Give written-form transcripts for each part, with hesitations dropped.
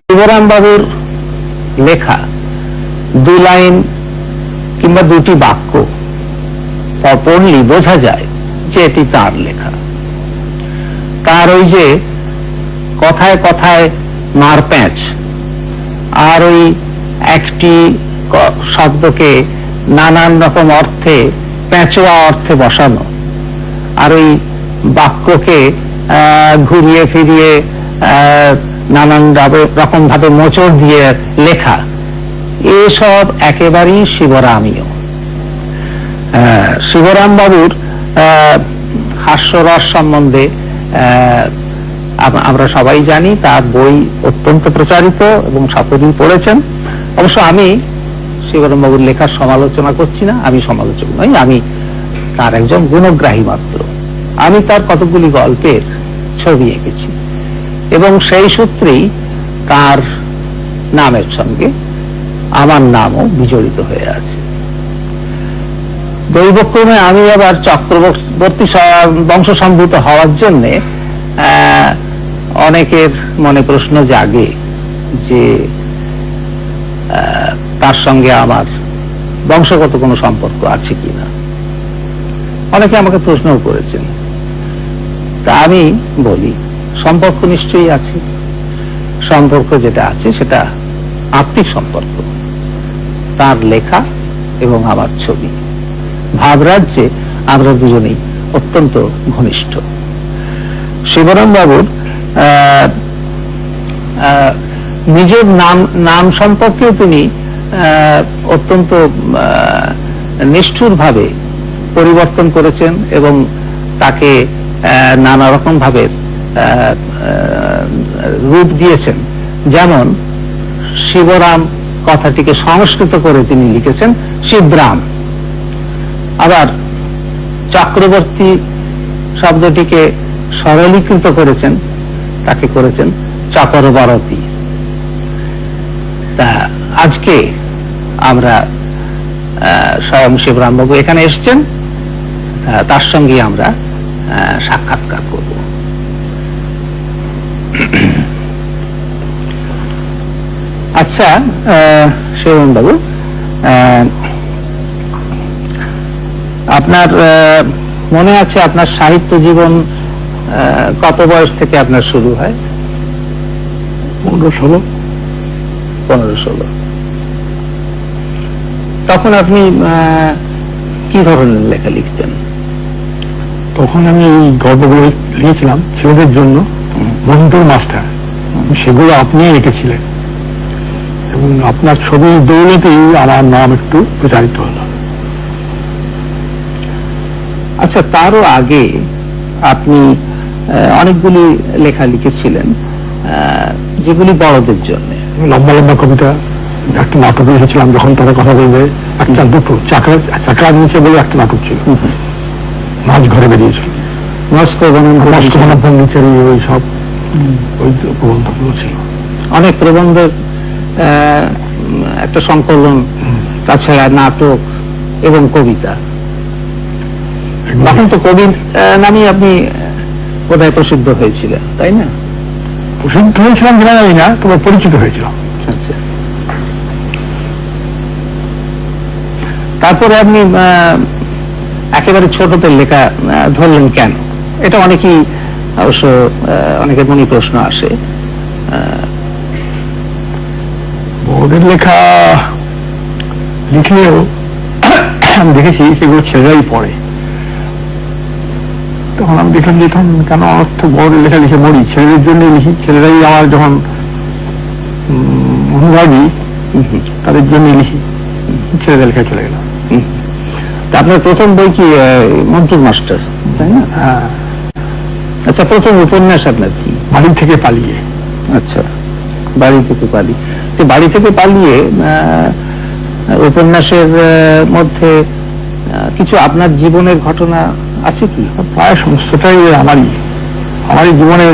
শিবরাম বাবুর লেখা দু লাইন কিংবা দুটি বাক্য পড়লি বোঝা যায় যে এটি তার লেখা। তার ওই যে কথায় কথায় মারপ্যাঁচ, আর ওই একটি শব্দকে নানান রকম অর্থে প্যাঁচোয়া অর্থে বসানো, আর ওই বাক্যকে ঘুরিয়ে ফিরিয়ে নানান রকম ভাবে মোচড় দিয়ে লেখা, এসব একেবারেই শিবরামীয়। শিবরাম বাবুর হাস্যরস সম্বন্ধে আমরা সবাই জানি, তার বই অত্যন্ত প্রচারিত এবং সকলেই পড়েছেন। অবশ্য আমি শিবরাম বাবুর লেখার সমালোচনা করছি না, আমি সমালোচক নই, আমি তার একজন গুণগ্রাহী মাত্র। আমি তার কতগুলি গল্পের ছবি এঁকেছি এবং সেই সূত্রেই তার নামের সঙ্গে আমার নামও বিজড়িত হয়ে আছে। দৈবক্রমে আমি আবার চক্রবর্তী বংশসম্ভূত হওয়ার জন্য অনেকের মনে প্রশ্ন জাগে যে তার সঙ্গে আমার বংশগত কোনো সম্পর্ক আছে কিনা। অনেকে আমাকে প্রশ্নও করেছেন। তা আমি বলি, সম্পর্ক নিশ্চয়ই আছে। সম্পর্ক যেটা আছে সেটা আত্মিক সম্পর্ক, তার লেখা এবং আমার ছবি। ভাবরাজ্যে আমরা দুজনেই অত্যন্ত ঘনিষ্ঠ। শিবরাম বাবুর নিজের নাম সম্পর্কেও তিনি অত্যন্ত নিষ্ঠুরভাবে পরিবর্তন করেছেন এবং তাকে নানা রকম ভাবে রূপ দিয়েছেন। যেমন শিবরাম কথাটিকে সংস্কৃত করে তিনি লিখেছেন শিবরাম। আবার চক্রবর্তী শব্দটিকে সরলীকৃত করেছেন, তাকে করেছেন চকরবর্তী। তা আজকে আমরা স্বয়ং শিবরাম বাবু এখানে এসেছেন, তার সঙ্গে আমরা সাক্ষাৎকার করব। আচ্ছা শিবরাম বাবু, আপনার মনে আছে আপনার সাহিত্য জীবন কত বয়স থেকে আপনার শুরু হয়? 15-16। তখন আপনি কি ধরনের লেখা লিখতেন? তখন আমি গল্পগুলো লিখেছিলাম ছেলেদের জন্য, মন্টুর মাস্টার, সেগুলো আপনি লিখেছিলেন এবং আপনার ছবির দৌলতেই আমার নাম একটু প্রচারিত হলো। আচ্ছা, তারও আগে আপনি অনেকগুলি লেখা লিখেছিলেন যেগুলি বড়দের জন্য। লম্বা লম্বা কবিতা, একটা নাটক লিখেছিলাম, যখন তারা কথা বলবে, একটা দুটো চাকরা নিচে বলে একটা নাটক ছিল, মাঝ ঘরে বেরিয়েছিল। মস্কো নিচের ওই সব ওই প্রবন্ধগুলো ছিল। অনেক প্রবন্ধের একটা সংকলন, তাছাড়া নাটক এবং কবিতা। তখন তো কবির নামই আপনি বোধহয় প্রসিদ্ধ হয়েছিলেন, তাই না? প্রসিদ্ধ হয়েছিলাম কিনা জানি না, তবে পরিচিত হয়েছিলাম। আচ্ছা, তারপরে আপনি একেবারে ছোটতে লেখা ধরলেন কেন? এটা অনেকেই অবশ্য অনেকের মনে প্রশ্ন আসে। বড়দের লেখা লিখলেও আমি দেখেছি সেগুলো ছেলেরাই পড়ে। তখন আমি দেখলাম যে কেন অর্থ বড় লেখা লিখে মরি, ছেলেদের জন্য লিখি। ছেলেরাই আমার যখন অনুরাগী, তাদের জন্য লিখি। ছেলেদের লেখা চলে গেলাম। আপনার প্রথম বই কি মন্টুর মাস্টার, তাই না? হ্যাঁ। আচ্ছা, প্রথম উপন্যাস আপনার কি? বাড়ি থেকে পালিয়ে। আচ্ছা, বাড়ি থেকে পালিয়ে। বাড়ি থেকে পালিয়ে উপন্যাসের মধ্যে কিছু আপনার জীবনের ঘটনা আছে কি? প্রায় সমস্তটাই আমারই জীবনের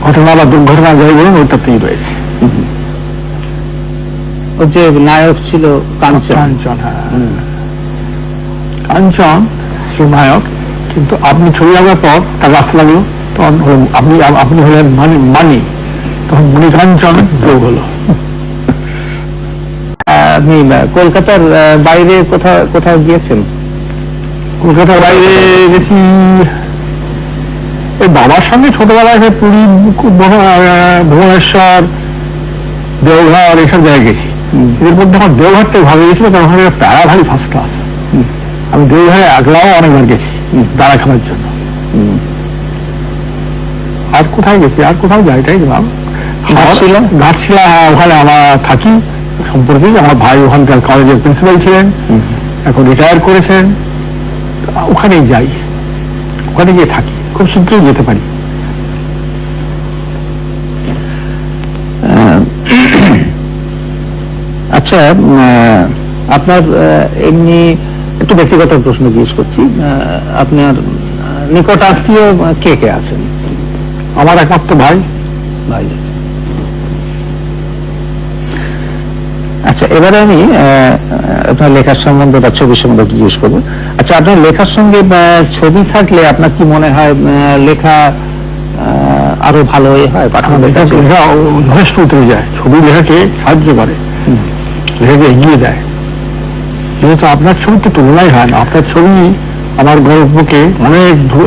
ঘটনা বা দুর্ঘটনা যাই বলুন, ওইটাতেই রয়েছে। ওর যে নায়ক ছিল কাঞ্চন। হ্যাঁ, কাঞ্চন সে নায়ক, কিন্তু আপনি ছবি আঁকার পর তার রাস্তা লাগলো, তখন আপনি হলেন মানি, তখন মণিকাঞ্চন যোগ হলো। আপনি কলকাতার বাইরে কোথাও গিয়েছেন? কলকাতার বাইরে গেছি এই বাবার সঙ্গে ছোটবেলায় পুরী, ভুবনেশ্বর, দেওঘর এসব জায়গায় গেছি। এর মধ্যে আমার দেওঘরটা ভালো গেছিল, কারণ ওখানে প্যারা ভারী ফার্স্ট ক্লাস। আমি দেওঘরে একলাও অনেকবার গেছি দাঁড়া খাবার জন্য। আর কোথায় গেছি? আর কোথাও যাইটাই গেলাম ঘাটশিলা, ওখানে আমরা থাকি সম্পর্কে। আমার ভাই ওখানকার কলেজের প্রিন্সিপাল ছিলেন, এখন রিটায়ার করেছেন। ওখানেই যাই, ওখানে গিয়ে থাকি, খুব শীঘ্রই যেতে পারি। আচ্ছা, আপনার এমনি একটু ব্যক্তিগত প্রশ্ন জিজ্ঞেস করছি, আপনার নিকট আত্মীয় কে কে আছেন? আমার একমাত্র ভাই আছে। আচ্ছা, এবারে আমি আপনার লেখার সম্বন্ধে বা ছবির সম্বন্ধে জিজ্ঞেস করবো। আচ্ছা, আপনার লেখার সঙ্গে ছবি থাকলে আপনার কি মনে হয় লেখা আরো ভালো হয়? যথেষ্ট উতরে যায়, ছবি লেখাকে সাহায্য করে, লেখাকে এগিয়ে দেয়। যেহেতু আপনার ছবি তো তুলনাই হয় না, আপনার ছবি আমার গল্পকে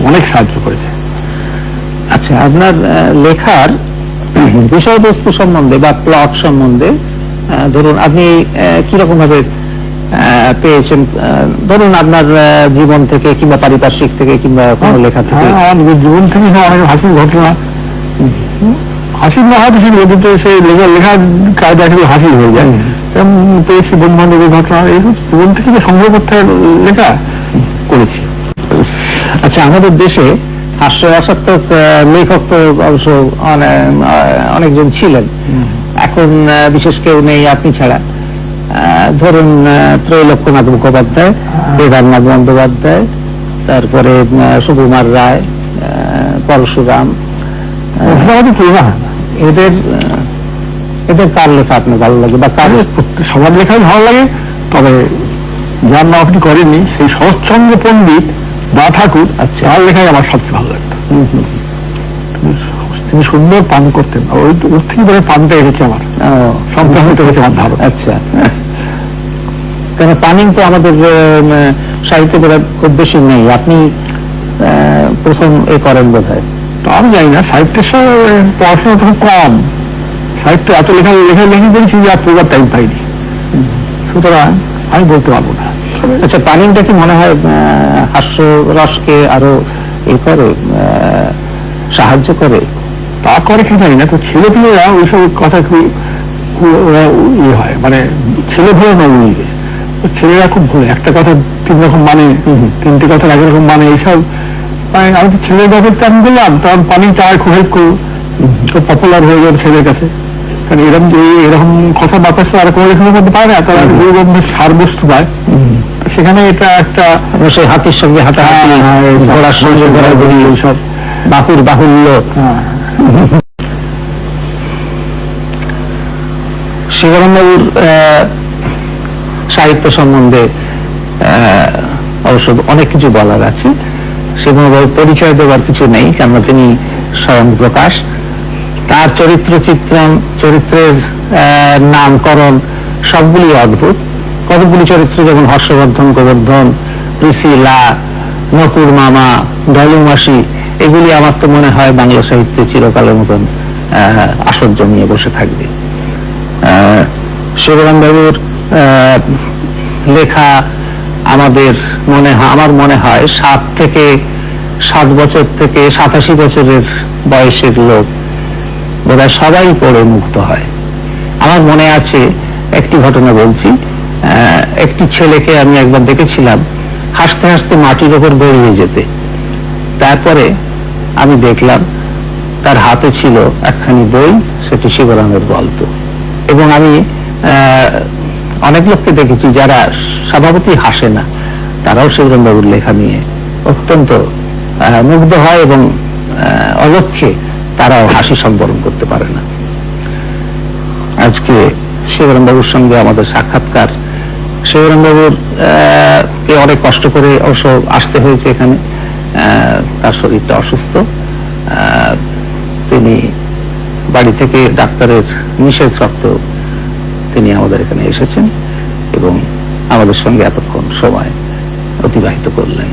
অনেক সাহায্য করেছে। আচ্ছা, আপনার লেখার বিষয়বস্তু সম্বন্ধে বা প্লট সম্বন্ধে ধরুন আপনি কিরকম ভাবে পেয়েছেন? ধরুন আপনার জীবন থেকে কিংবা পারিপার্শ্বিক থেকে কিংবা কোনো লেখা থেকে? আমার জীবন থেকে অনেক হাসির ঘটনা, হাসির না হয়তো সেগুলো সেই লেখার কায়দা হিসেবে হাসি হয়ে যায়। পেয়েছি বন্ধু বান্ধবের ঘটনা, এই জীবন থেকে সংগ্রহ করতে লেখা করেছি। আচ্ছা, আমাদের দেশে হাস্যরসাত্মক লেখক তো অবশ্য অনেকজন ছিলেন, এখন বিশেষ কেউ নেই আপনি ছাড়া। ধরুন ত্রৈলোক্যনাথ মুখোপাধ্যায়, কেদারনাথ বন্দ্যোপাধ্যায়, তারপরে সুকুমার রায়, পরশুরাম, এদের কার লেখা আপনার ভালো লাগে বা কার? সবার লেখাই ভালো লাগে, তবে যার নাম আপনি করেননি সেই শরৎচন্দ্র পণ্ডিত বা ঠাকুর, তার লেখাই আমার সবচেয়ে ভালো লাগতো। তিনি সুন্দর পান করতেন, ওর থেকে ধরে পানটা এসেছে আমার সংক্রামিত হয়েছে আমার ধারণা। আচ্ছা, কেন পানিং তো আমাদের সাহিত্যে খুব বেশি নেই, আপনি প্রথম এ করেন বোধ হয়। তো আমি জানি না, সাহিত্যের সঙ্গে পড়াশোনা খুব কম, সাহিত্য এত লেখি করেছি যে আর পড়বার টাইম পাইনি, সুতরাং আমি বলতে পারবো না। আচ্ছা, পানিংটা কি মনে হয় হাস্য রসকে আরো এ করে, সাহায্য করে? তা করে কি জানি না, তো ছেলেপিলেরা ওইসব কথা খুব ইয়ে হয়, মানে ছেলে ভুলে না বুঝবে, ছেলেরা খুব ভুলে, একটা কথা তিন রকম মানে, তিনটে কথা একরকম মানে, এইসব আমি তো ছেলের ব্যাপারটা আমি বললাম, তখন পানি চায় খুব হেল্প করবো, খুব পপুলার হয়ে যাবে ছেলের কাছে। কারণ এরকম কথা বাতাস আর কোনো লেখনের মধ্যে পায় না, তারা সার বস্তু পায়, সেখানে এটা একটা সেই হাতের সঙ্গে হাতাহাতি, ঘোড়ার সঙ্গে ঘোরাঘুরি, সব বাহুর বাহুল্য। শিবরামবাবুর সাহিত্য সম্বন্ধে অবশ্য অনেক কিছু বলার আছে। শিবরামবাবুর পরিচয় দেওয়ার কিছু নেই, কেননা তিনি স্বয়ং প্রকাশ। তার চরিত্র চিত্রণ, চরিত্রের নামকরণ সবগুলি অদ্ভুত। কতগুলি চরিত্র যেমন হর্ষবর্ধন, গোবর্ধন, প্রিসিলা, নকুর মামা, ডলু মাসি, এগুলি আমার তো মনে হয় বাংলা সাহিত্যে চিরকালের মতন আসর জমিয়ে বসে থাকবে। শিবরাম বাবুর লেখা আমার মনে হয় 7 বছর থেকে 87 বছরের বয়সের লোক বোধহয় সবাই পড়ে মুগ্ধ হয়। আমার মনে আছে একটি ঘটনা বলছি, একটি ছেলেকে আমি একবার দেখেছিলাম হাসতে হাসতে মাটির ওপর গড়িয়ে যেতে। তারপরে আমি দেখলাম তার হাতে ছিল একখানি বই, সেটি শিবরামের গল্প। এবং আমি অনেক লোককে দেখেছি যারা স্বভাবতই হাসে না, তারাও শিবরাম বাবুর লেখা নিয়ে অত্যন্ত মুগ্ধ হয় এবং অলক্ষ্যে তারাও হাসি সম্বরণ করতে পারে না। আজকে শিবরাম বাবুর সঙ্গে আমাদের সাক্ষাৎকার শিবরণ বাবুর কে অনেক কষ্ট করে অবশ্য আসতে হয়েছে এখানে। তার শরীরটা অসুস্থ, তিনি বাড়ি থেকে ডাক্তারের নিষেধ সত্ত্বেও তিনি আমাদের এখানে এসেছেন এবং আমাদের সঙ্গে এতক্ষণ সময় অতিবাহিত করলেন।